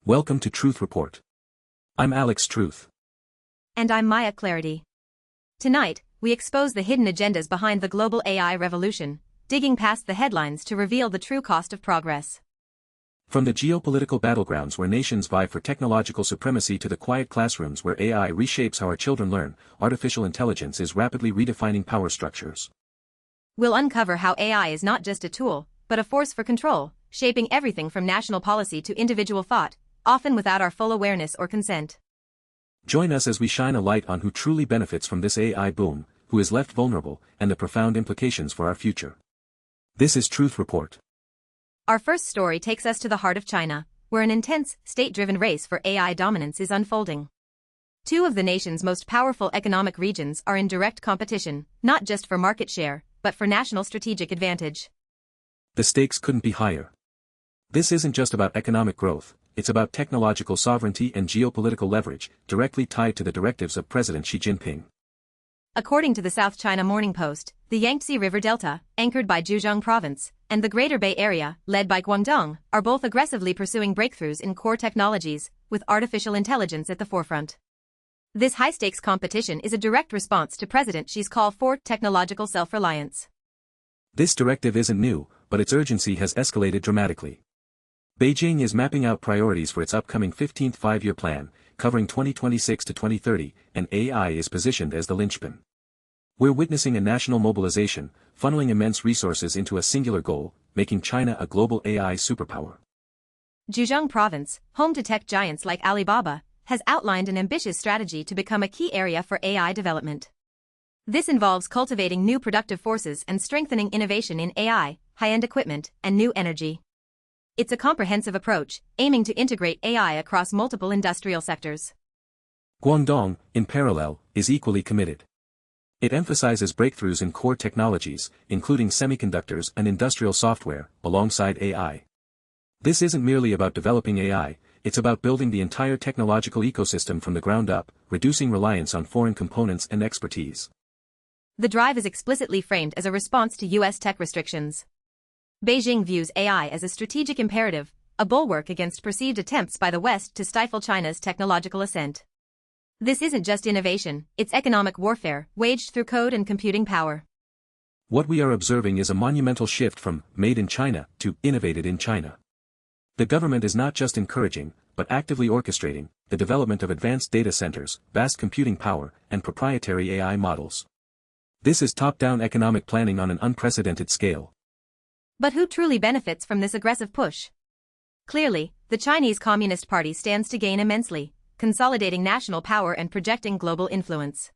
Welcome to Truth Report. I'm Alex Truth. And I'm Maya Clarity. Tonight, we expose the hidden agendas behind the global AI revolution, digging past the headlines to reveal the true cost of progress. From the geopolitical battlegrounds where nations vie for technological supremacy to the quiet classrooms where AI reshapes how our children learn, artificial intelligence is rapidly redefining power structures. We'll uncover how AI is not just a tool, but a force for control, shaping everything from national policy to individual thought, often without our full awareness or consent. Join us as we shine a light on who truly benefits from this AI boom, who is left vulnerable, and the profound implications for our future. This is Truth Report. Our first story takes us to the heart of China, where an intense, state-driven race for AI dominance is unfolding. Two of the nation's most powerful economic regions are in direct competition, not just for market share, but for national strategic advantage. The stakes couldn't be higher. This isn't just about economic growth, it's about technological sovereignty and geopolitical leverage, directly tied to the directives of President Xi Jinping. According to the South China Morning Post, the Yangtze River Delta, anchored by Zhejiang Province, and the Greater Bay Area, led by Guangdong, are both aggressively pursuing breakthroughs in core technologies, with artificial intelligence at the forefront. This high-stakes competition is a direct response to President Xi's call for technological self-reliance. This directive isn't new, but its urgency has escalated dramatically. Beijing is mapping out priorities for its upcoming 15th five-year plan, covering 2026 to 2030, and AI is positioned as the linchpin. We're witnessing a national mobilization, funneling immense resources into a singular goal, making China a global AI superpower. Zhejiang Province, home to tech giants like Alibaba, has outlined an ambitious strategy to become a key area for AI development. This involves cultivating new productive forces and strengthening innovation in AI, high-end equipment, and new energy. It's a comprehensive approach, aiming to integrate AI across multiple industrial sectors. Guangdong, in parallel, is equally committed. It emphasizes breakthroughs in core technologies, including semiconductors and industrial software, alongside AI. This isn't merely about developing AI, it's about building the entire technological ecosystem from the ground up, reducing reliance on foreign components and expertise. The drive is explicitly framed as a response to U.S. tech restrictions. Beijing views AI as a strategic imperative, a bulwark against perceived attempts by the West to stifle China's technological ascent. This isn't just innovation, it's economic warfare, waged through code and computing power. What we are observing is a monumental shift from made in China to innovated in China. The government is not just encouraging, but actively orchestrating, the development of advanced data centers, vast computing power, and proprietary AI models. This is top-down economic planning on an unprecedented scale. But who truly benefits from this aggressive push? Clearly, the Chinese Communist Party stands to gain immensely, consolidating national power and projecting global influence.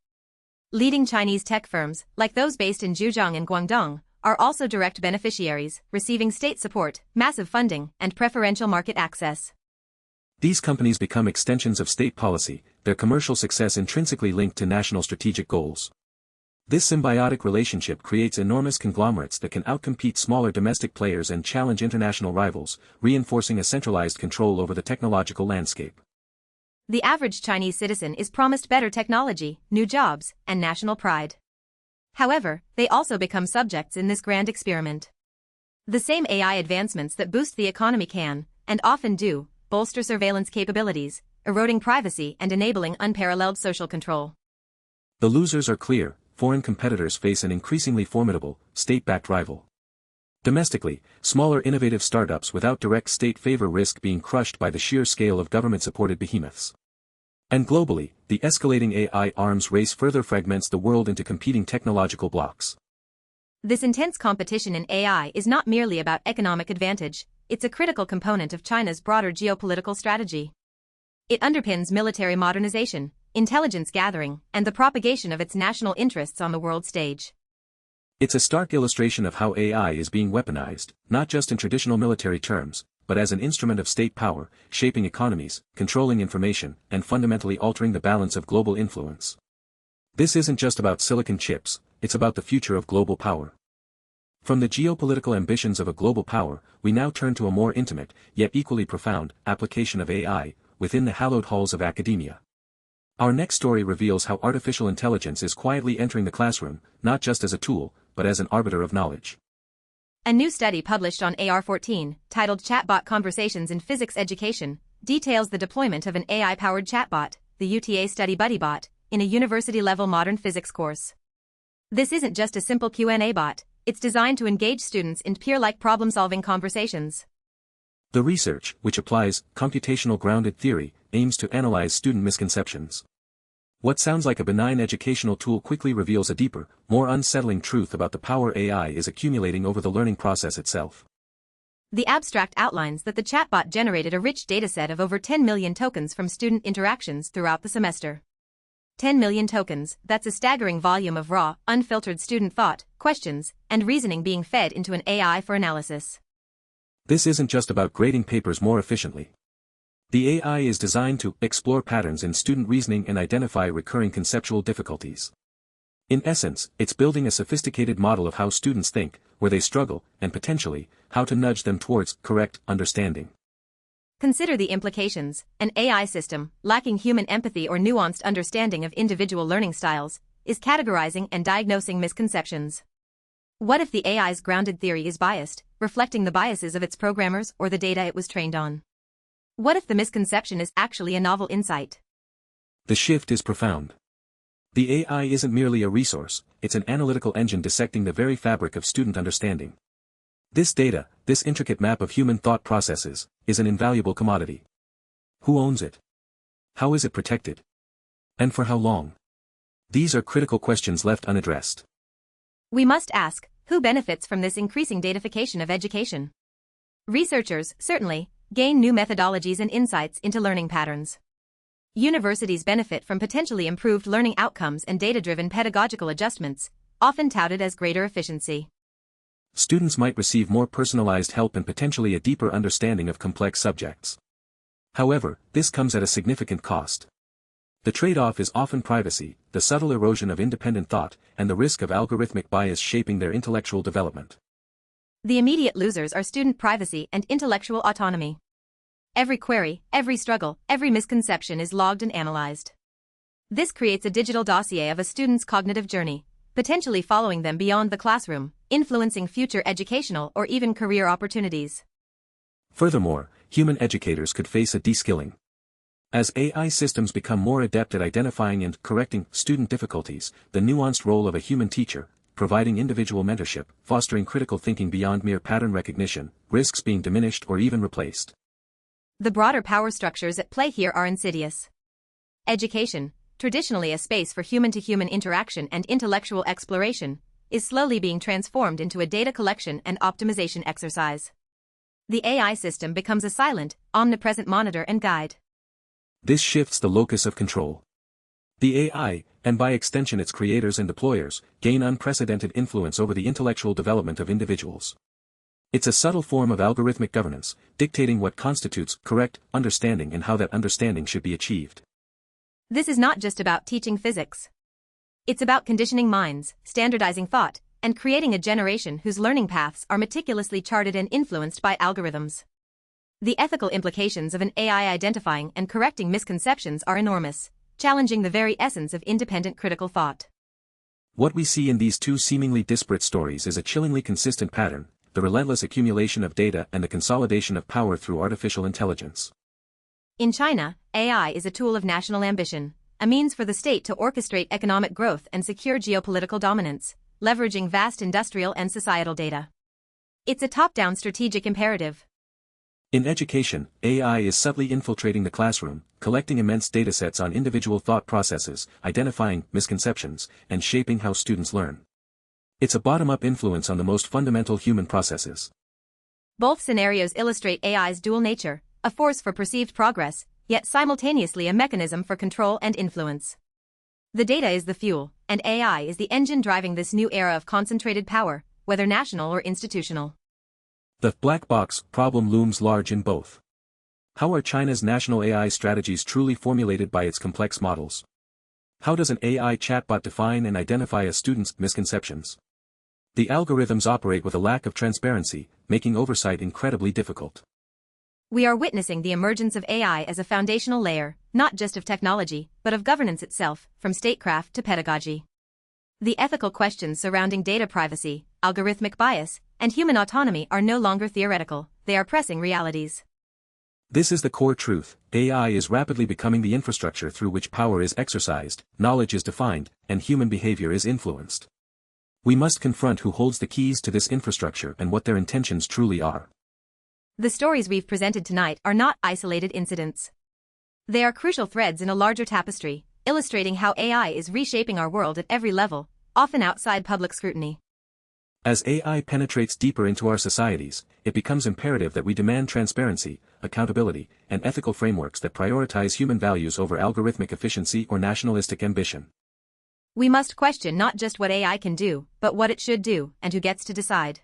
Leading Chinese tech firms, like those based in Zhejiang and Guangdong, are also direct beneficiaries, receiving state support, massive funding, and preferential market access. These companies become extensions of state policy, their commercial success intrinsically linked to national strategic goals. This symbiotic relationship creates enormous conglomerates that can outcompete smaller domestic players and challenge international rivals, reinforcing a centralized control over the technological landscape. The average Chinese citizen is promised better technology, new jobs, and national pride. However, they also become subjects in this grand experiment. The same AI advancements that boost the economy can, and often do, bolster surveillance capabilities, eroding privacy and enabling unparalleled social control. The losers are clear. Foreign competitors face an increasingly formidable, state-backed rival. Domestically, smaller innovative startups without direct state favor risk being crushed by the sheer scale of government-supported behemoths. And globally, the escalating AI arms race further fragments the world into competing technological blocks. This intense competition in AI is not merely about economic advantage, it's a critical component of China's broader geopolitical strategy. It underpins military modernization, intelligence gathering, and the propagation of its national interests on the world stage. It's a stark illustration of how AI is being weaponized, not just in traditional military terms, but as an instrument of state power, shaping economies, controlling information, and fundamentally altering the balance of global influence. This isn't just about silicon chips, it's about the future of global power. From the geopolitical ambitions of a global power, we now turn to a more intimate, yet equally profound, application of AI, within the hallowed halls of academia. Our next story reveals how artificial intelligence is quietly entering the classroom, not just as a tool, but as an arbiter of knowledge. A new study published on AR14, titled Chatbot Conversations in Physics Education, details the deployment of an AI-powered chatbot, the UTA Study Buddy bot, in a university-level modern physics course. This isn't just a simple Q&A bot, it's designed to engage students in peer-like problem-solving conversations. The research, which applies computational grounded theory, aims to analyze student misconceptions. What sounds like a benign educational tool quickly reveals a deeper, more unsettling truth about the power AI is accumulating over the learning process itself. The abstract outlines that the chatbot generated a rich dataset of over 10 million tokens from student interactions throughout the semester. 10 million tokens, that's a staggering volume of raw, unfiltered student thought, questions, and reasoning being fed into an AI for analysis. This isn't just about grading papers more efficiently. The AI is designed to explore patterns in student reasoning and identify recurring conceptual difficulties. In essence, it's building a sophisticated model of how students think, where they struggle, and potentially, how to nudge them towards correct understanding. Consider the implications. An AI system, lacking human empathy or nuanced understanding of individual learning styles, is categorizing and diagnosing misconceptions. What if the AI's grounded theory is biased, reflecting the biases of its programmers or the data it was trained on? What if the misconception is actually a novel insight? The shift is profound. The AI isn't merely a resource, it's an analytical engine dissecting the very fabric of student understanding. This data, this intricate map of human thought processes, is an invaluable commodity. Who owns it? How is it protected? And for how long? These are critical questions left unaddressed. We must ask, who benefits from this increasing datafication of education? Researchers, certainly, gain new methodologies and insights into learning patterns. Universities benefit from potentially improved learning outcomes and data-driven pedagogical adjustments, often touted as greater efficiency. Students might receive more personalized help and potentially a deeper understanding of complex subjects. However, this comes at a significant cost. The trade-off is often privacy, the subtle erosion of independent thought, and the risk of algorithmic bias shaping their intellectual development. The immediate losers are student privacy and intellectual autonomy. Every query, every struggle, every misconception is logged and analyzed. This creates a digital dossier of a student's cognitive journey, potentially following them beyond the classroom, influencing future educational or even career opportunities. Furthermore, human educators could face a de-skilling. As AI systems become more adept at identifying and correcting student difficulties, the nuanced role of a human teacher, providing individual mentorship, fostering critical thinking beyond mere pattern recognition, risks being diminished or even replaced. The broader power structures at play here are insidious. Education, traditionally a space for human-to-human interaction and intellectual exploration, is slowly being transformed into a data collection and optimization exercise. The AI system becomes a silent, omnipresent monitor and guide. This shifts the locus of control. The AI, and by extension its creators and deployers, gain unprecedented influence over the intellectual development of individuals. It's a subtle form of algorithmic governance, dictating what constitutes correct understanding and how that understanding should be achieved. This is not just about teaching physics. It's about conditioning minds, standardizing thought, and creating a generation whose learning paths are meticulously charted and influenced by algorithms. The ethical implications of an AI identifying and correcting misconceptions are enormous, challenging the very essence of independent critical thought. What we see in these two seemingly disparate stories is a chillingly consistent pattern: the relentless accumulation of data and the consolidation of power through artificial intelligence. In China, AI is a tool of national ambition, a means for the state to orchestrate economic growth and secure geopolitical dominance, leveraging vast industrial and societal data. It's a top-down strategic imperative. In education, AI is subtly infiltrating the classroom, collecting immense datasets on individual thought processes, identifying misconceptions, and shaping how students learn. It's a bottom-up influence on the most fundamental human processes. Both scenarios illustrate AI's dual nature, a force for perceived progress, yet simultaneously a mechanism for control and influence. The data is the fuel, and AI is the engine driving this new era of concentrated power, whether national or institutional. The black box problem looms large in both. How are China's national AI strategies truly formulated by its complex models? How does an AI chatbot define and identify a student's misconceptions? The algorithms operate with a lack of transparency, making oversight incredibly difficult. We are witnessing the emergence of AI as a foundational layer, not just of technology, but of governance itself, from statecraft to pedagogy. The ethical questions surrounding data privacy, algorithmic bias, and human autonomy are no longer theoretical, they are pressing realities. This is the core truth: AI is rapidly becoming the infrastructure through which power is exercised, knowledge is defined, and human behavior is influenced. We must confront who holds the keys to this infrastructure and what their intentions truly are. The stories we've presented tonight are not isolated incidents. They are crucial threads in a larger tapestry, illustrating how AI is reshaping our world at every level, often outside public scrutiny. As AI penetrates deeper into our societies, it becomes imperative that we demand transparency, accountability, and ethical frameworks that prioritize human values over algorithmic efficiency or nationalistic ambition. We must question not just what AI can do, but what it should do, and who gets to decide.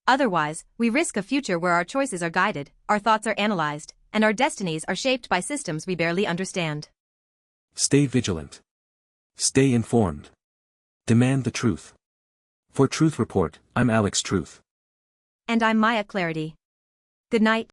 Otherwise, we risk a future where our choices are guided, our thoughts are analyzed, and our destinies are shaped by systems we barely understand. Stay vigilant. Stay informed. Demand the truth. For Truth Report, I'm Alex Truth. And I'm Maya Clarity. Good night.